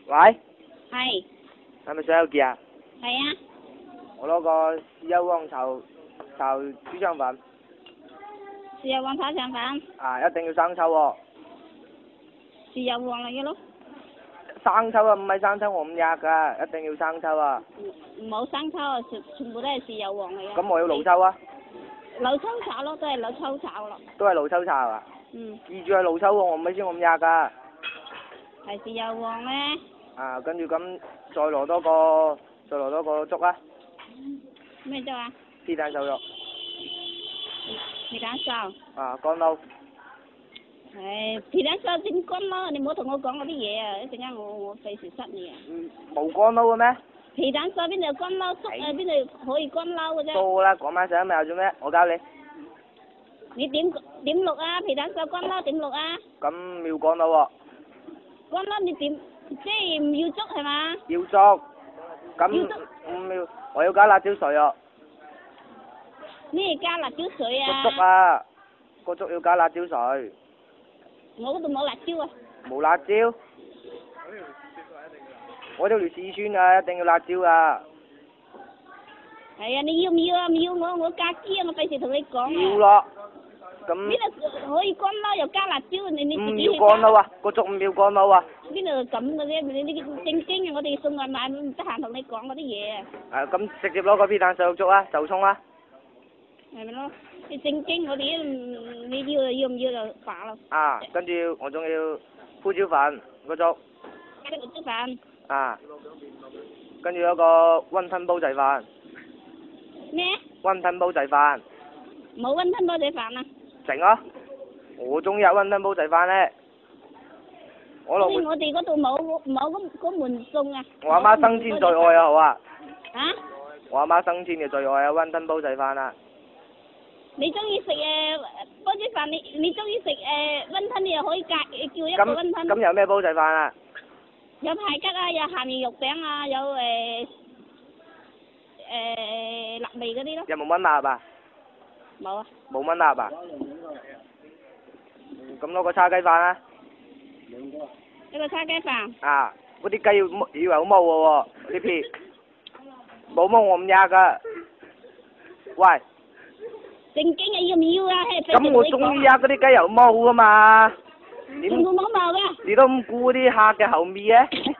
喂，係係咪水有記啊？係啊，我攞個豉油黃炒豬腸粉，豉油黃炒腸粉，啊，一定要生抽喎。豉油黃嚟嘅咯，生抽啊，唔係生抽我唔入噶，一定要生抽啊。冇生抽啊，全部都係豉油黃嚟嘅。咁我要老抽啊，老抽炒咯，都係老抽炒咯。都係老抽炒啊。嗯，記住係老抽喎，我唔係先我唔入噶。係豉油黃咧。啊，跟住咁再攞多個粥啊，咩粥啊？皮蛋瘦肉。皮蛋瘦。啊，乾撈。皮蛋瘦點乾撈？你唔好同我講嗰啲嘢啊！一陣間我費事塞你啊！冇乾撈嘅咩？皮蛋瘦邊度有乾撈？粥啊邊度可以乾撈嘅啫？多啦，講埋聲咪有做咩？我教你。你點錄啊？皮蛋瘦乾撈點錄啊？咁要乾撈喎。乾撈你點？即係唔要粥係嘛？要粥。咁要粥唔要？我要加辣椒水啊。咩加辣椒水啊？個粥啊，個粥要加辣椒水。我嗰度冇辣椒啊！冇辣椒。我條四川啊，一定要辣椒啊。係啊，你要唔要啊？唔要我加機啊！我費事同你講啊！要咯。咁邊度可以乾撈又加辣椒？你自唔己去要乾撈啊，個粥唔要乾撈啊。邊度咁嘅啫？你正經啊！我哋送外賣唔得閒同你講嗰啲嘢啊！咁直接攞個皮蛋瘦肉粥啊，就葱啊。係咪咯？你正經我哋你要唔要就罷咯。啊，跟住我仲要胡椒粉個粥。加啲胡椒粉。啊。跟住有個雲吞煲仔飯。咩？雲吞煲仔飯。冇雲吞煲仔飯啊！整啊！我中意雲吞煲仔飯咧。我哋嗰度冇嗰門餸啊！我阿媽生前最愛啊，好啊！啊？我阿媽生前嘅最愛啊，雲吞煲仔飯啊！你中意食煲仔飯？你中意食雲吞，你又可以叫一個雲吞。咁有咩煲仔飯啊？有排骨啊，有鹹魚肉餅啊，有臘味嗰啲咯。有冇炆鴨啊？冇啊。冇炆鴨啊？咁攞個叉雞飯啊！一個叉雞飯。啊！嗰啲雞以為好冇嘅喎，啲皮冇毛我唔入噶。喂！正經嘅要唔要啊？咁我中意啊！嗰啲雞有毛噶嘛？全部冇毛㗎。你都唔顧啲客嘅後面嘅？